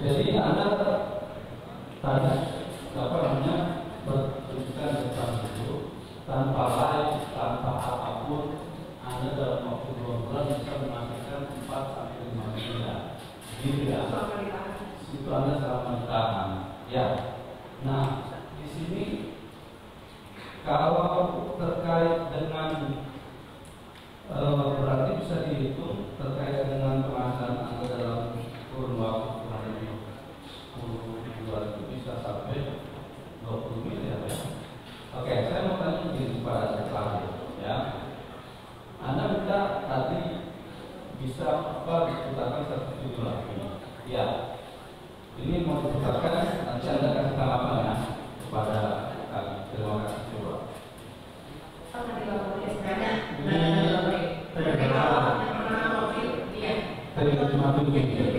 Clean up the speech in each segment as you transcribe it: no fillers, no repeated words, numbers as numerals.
Jadi Anda tadi apa namanya berpendidikan tentang itu tanpa live, tanpa apapun, Anda dalam waktu 2 bulan bisa menghasilkan 4 sampai 5 miliar. Gitu ya. Itu Anda selama ditahan. Ya. Nah, di sini kalau terkait dengan berarti bisa dihitung terkait dengan penghasilan Anda dalam kurun waktu kurang lebih 10 bulan itu bisa sampai 20 miliar ya. Oke, saya mau tanya begini kepada saya terakhir ya. Anda minta tadi bisa apa diputarkan satu video lagi. Ya. Ini mau diputarkan, nanti Anda kasih tanggapan ya kepada kami. Terima kasih coba. Tadi cuma begini.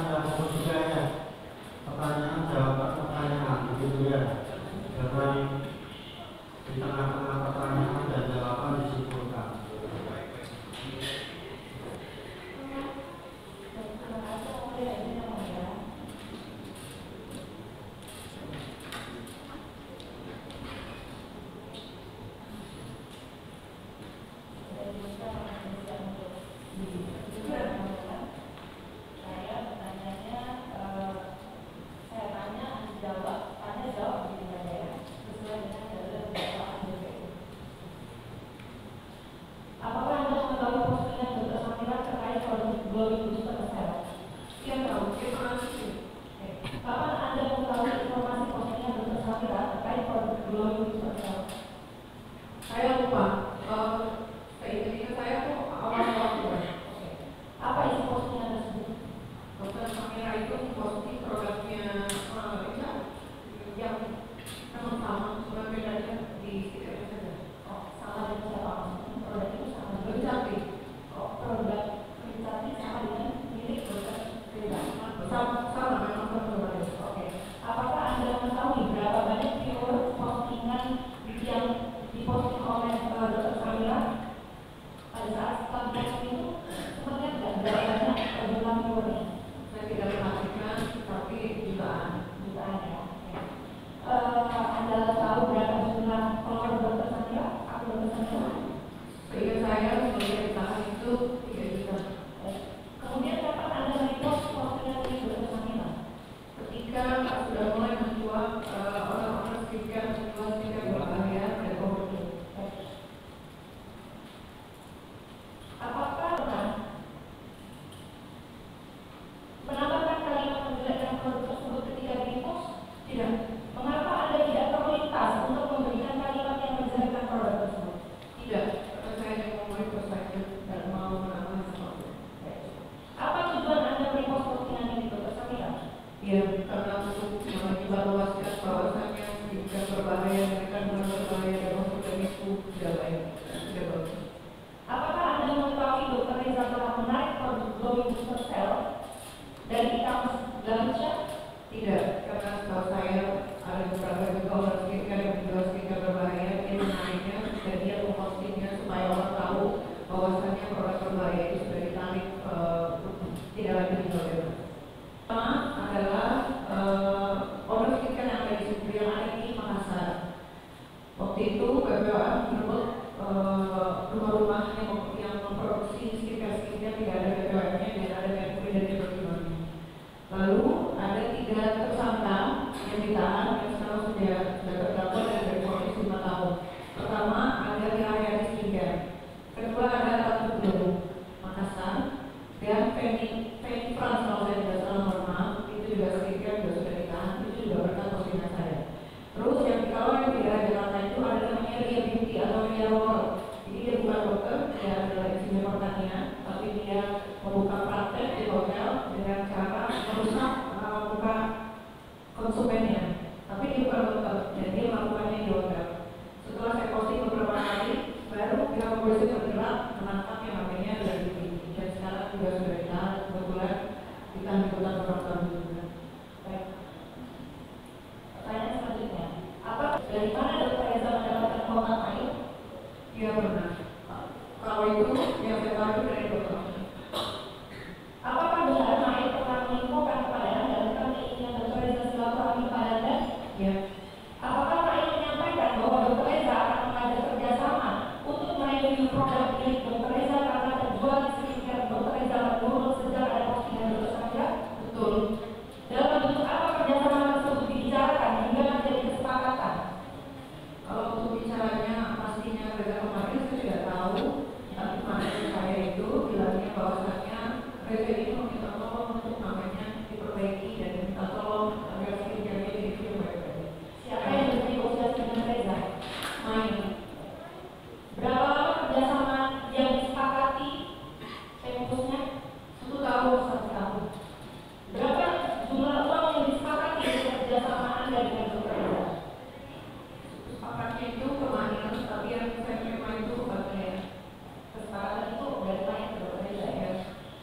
ada komunikasinya, pertanyaan jawaban pertanyaan begitu ya. Jangan di tengah-tengah pertanyaan dan jawaban disimpulkan.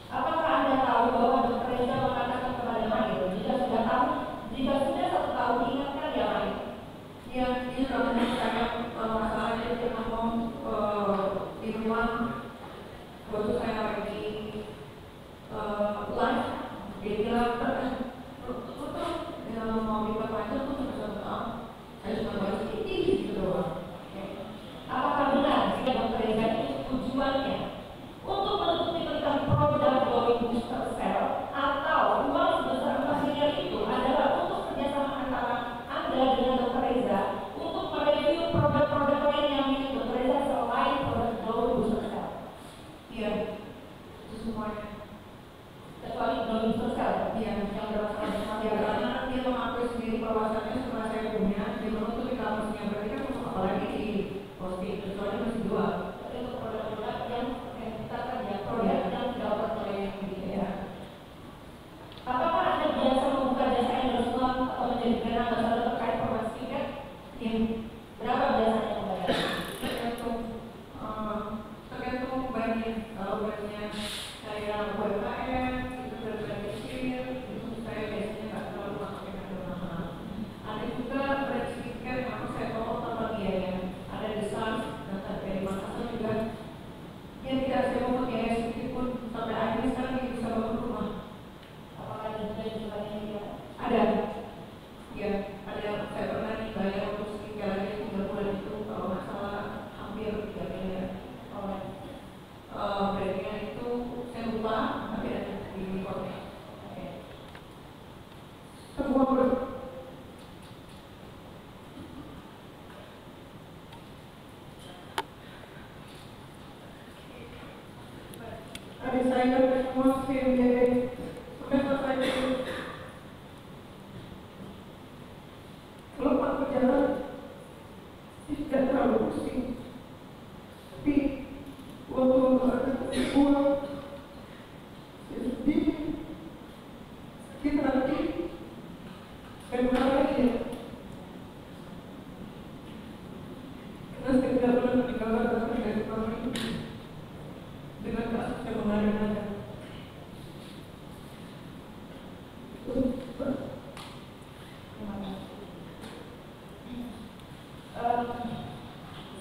Apakah Anda tahu bahwa Dr. Reza mengatakan Ada, ya, ada. Saya pernah dibayar untuk sekali 3 bulan itu, kalau nggak salah hampir 3 miliar. Brandnya itu saya lupa, tapi ada di rekodnya. Oke. Sebuah adik saya semua sendiri sudah selesai itu. Lepas berjalan tidak terlalu pusing, tapi waktu ada uang sedih, sakit hati, dan lagi ya. Karena saya tidak pernah meninggalkan dari mama ini dengan kasus yang mengada-ngada.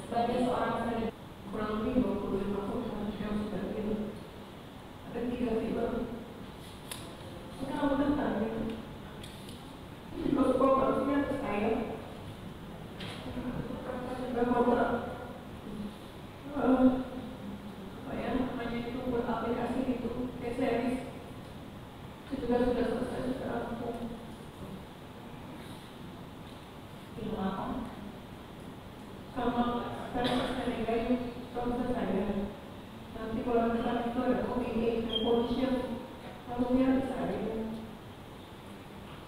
Sebagai seorang saya kurang lebih 25 tahun yang sudah ini ada 3 fiber. Sekarang udah tanya, kalau harusnya saya juga mau buat aplikasi itu, series itu juga sudah selesai, sudah rampung. Film apa? Sama saya gayu proses saya. Nanti kalau misalnya itu ada copy and pollution, lalunya saya.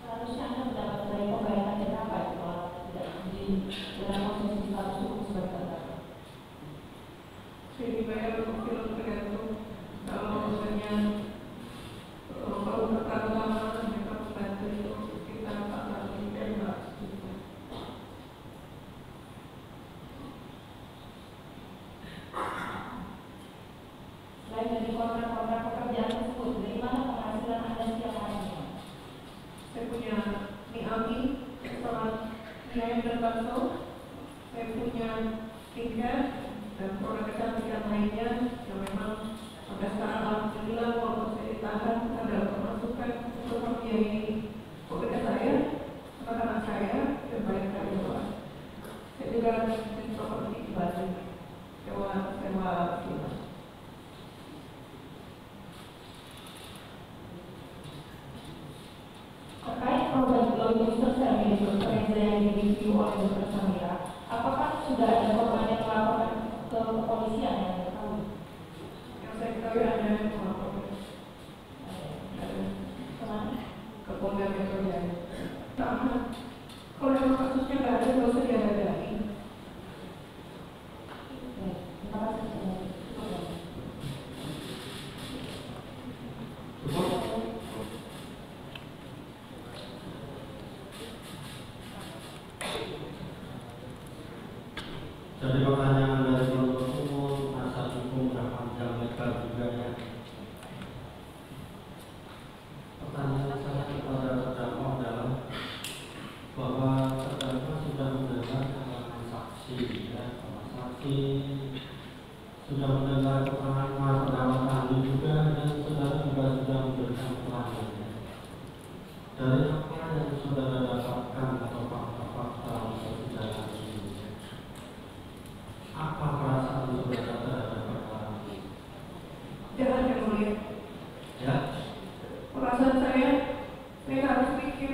Seharusnya Anda mendapat dari pembayaran berapa itu kalau tidak di dalam posisi status hukum sebagai terdakwa? Saya dibayar untuk film tergantung. Kalau misalnya kalau pertama mereka membantu itu sekitar 400 juta. Selain dari kontrak-kontrak pekerjaan tersebut, dari mana penghasilan Anda setiap harinya? Saya punya Miami, restoran Miami dan bakso. Saya punya tingkat dan produk kecantikan lainnya yang memang sampai sekarang alhamdulillah walaupun saya ditahan ada pemasukan untuk membiayai keluarga saya, anak-anak saya, dan banyak karyawan. Saya juga punya properti di Bali, sewa villa. Terkait program logistik service Reza yang direview oleh Dr. Samira, apakah sudah ada korban yang melaporkan ke kepolisian yang diketahui? Yang saya ketahui ada yang melaporkan ke Polda Metro Jaya. Sama, kalau memang kasusnya nggak ada, nggak usah diada-adain. Terima kasih. Jadi pertanyaan dari penuntut umum, penasihat hukum dan panjang legal juga ya. Pertanyaan saya kepada terdakwa adalah bahwa terdakwa sudah mendengar keterangan saksi, ya, saksi sudah mendengar keterangan terdakwa ahli juga, dan saudara juga sudah memberikan keterangannya. Dari apa yang saudara dapatkan atau fakta-fakta persidangan ini, apa perasaan saudara terhadap perkara ini? Jangan yang mulia. Ya. Perasaan saya harus pikir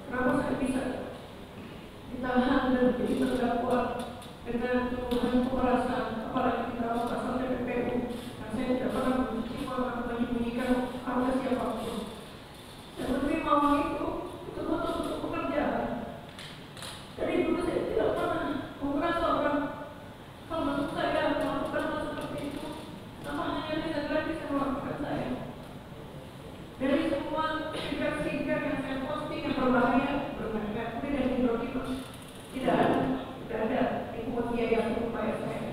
kenapa saya bisa ditahan dan jadi terdakwa dengan tuduhan kekerasan, apalagi di dalam pasal TPPU. Dan saya tidak pernah menyembunyikan kepada siapapun. Saya menerima uang itu betul-betul untuk pekerjaan. Dari dulu saya tidak pernah merasa orang kalau maksud saya melakukan hal seperti itu, nama hanya bisa gratis yang melakukan saya. Dari semua sigar-sigar yang saya posting yang berbahaya, bermerkuri dan hidrokinos, tidak ada dipungut biaya untuk upaya saya.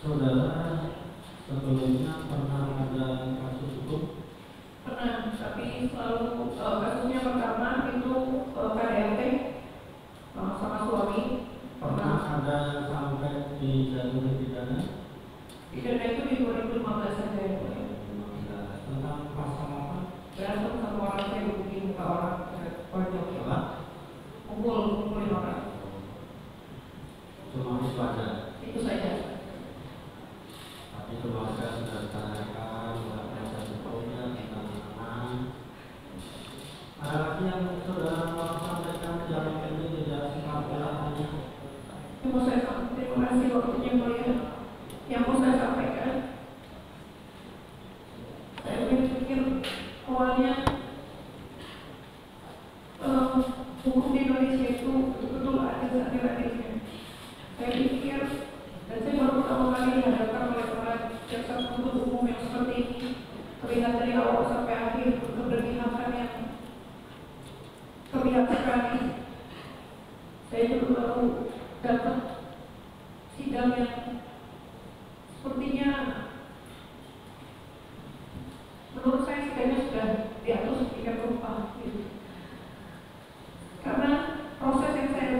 saudara sebelumnya pernah ada kasus hukum? Pernah, tapi selalu kasusnya pertama itu KDRT sama suami. Pernah ada sampai di jalur pidana? Pidana itu di 2015 saja ya. Tentang pasal apa? Berantem sama orang, saya gebukin muka orang, pojok ya. Apa? Mukulin orang. Cuma itu aja. Itu saja. Tapi keluarga sudah ditanyakan, proses hukumnya tentang anak. Ada lagi yang saudara mau sampaikan yang ini tidak sepakat? Yang mau saya sampaikan, terima kasih waktunya mulia. Yang mau saya sampaikan, saya berpikir awalnya hukum di Indonesia itu betul-betul ada adil-adilnya. Saya pikir, dan saya baru pertama kali dihadapkan oleh para jaksa penuntut umum yang seperti ini, terlihat dari awal sampai akhir keberpihakan yang terlihat sekali. Saya juga baru dapat sidang yang sepertinya menurut saya sidangnya sudah diatur sedemikian rupa gitu. Karena proses yang saya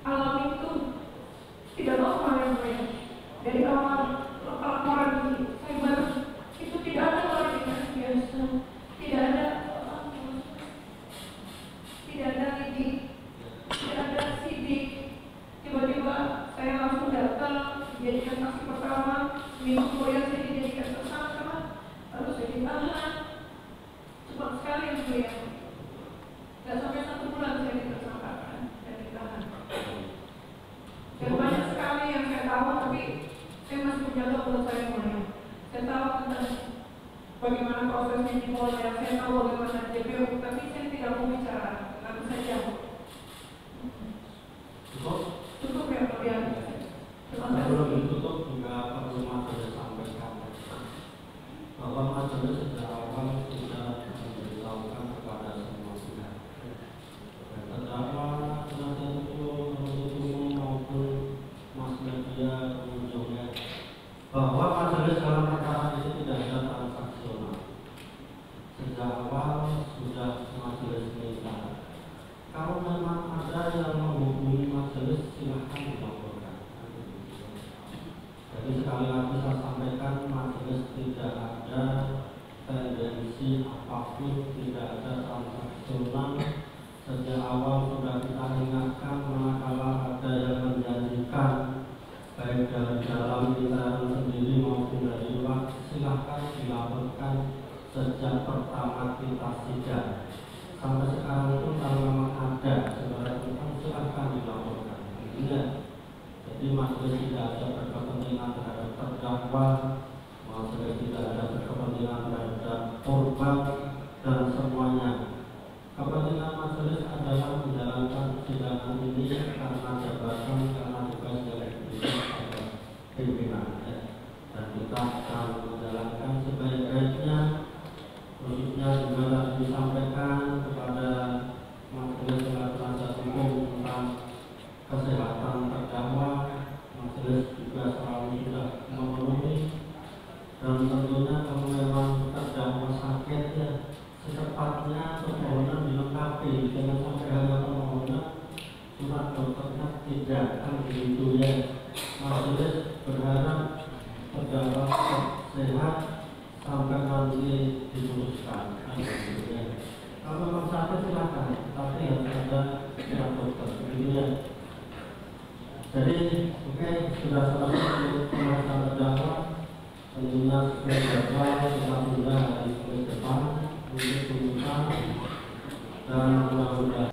alami itu tidak normal yang saya dari awal laporan di cyber itu tidak ada klarifikasi biasa, tidak ada lidik, tidak ada sidik. Tiba-tiba saya langsung datang dijadikan saksi pertama, minggu kemudian saya dijadikan tersangka, lalu saya ditahan. Cepat sekali yang mulia. Tidak sampai 1 bulan saya ditersangkakan dan ditahan. Dan banyak sekali yang saya tahu, tapi saya masih menjaga mulut saya mulia. Saya tahu tentang bagaimana prosesnya di Polda, saya tahu bagaimana JPU, tapi saya tidak mau bicara. Lalu saya jawab. Cukup ya mulia. Sebelum ditutup juga perlu majelis sampaikan bahwa majelis sejak awal sudah memberitahukan kepada semua pihak, terdakwa, penasihat hukum, penuntut umum maupun mass media pengunjungnya, bahwa majelis dalam perkara ini tidak ada transaksional. Sejak awal sudah majelis minta, kalau memang ada yang menghubungi majelis silahkan dilaporkan. Jadi sekali lagi saya sampaikan, majelis tidak ada tendensi apapun, tidak ada transaksional. Sejak awal sudah kita ingatkan, manakala ada yang menjanjikan baik dari dalam kita sendiri maupun dari luar, silahkan dilaporkan sejak pertama kita sidang. Sampai sekarang pun kalau memang ada saudara tentang, silahkan dilaporkan. Jadi majelis tidak ada berkepentingan terhadap terdakwa, majelis tidak ada berkepentingan terhadap korban dan semuanya. Kepentingan majelis adalah menjalankan persidangan ini karena jabatan, karena tugas yang diberikan pada pimpinan, dan kita akan menjalankan sebaik-baiknya. Khususnya juga tadi disampaikan kepada majelis penasihat hukum tentang kesehatan terdakwa, majelis juga selalu sudah memenuhi. Dan tentunya kalau memang terdakwa sakit, ya secepatnya permohonan dilengkapi, jangan sampai hanya permohonan surat dokternya tidak, kan begitu ya. Majelis berharap terdakwa sehat sampai nanti diputuskan. Kalau memang sakit silakan, tapi harus ada surat dokter, begitu ya. Jadi, sudah selesai pembahasan terdakwa. Tentunya sesuai jadwal kita tunda hari Kamis depan untuk tuntutan, dan mudah-mudahan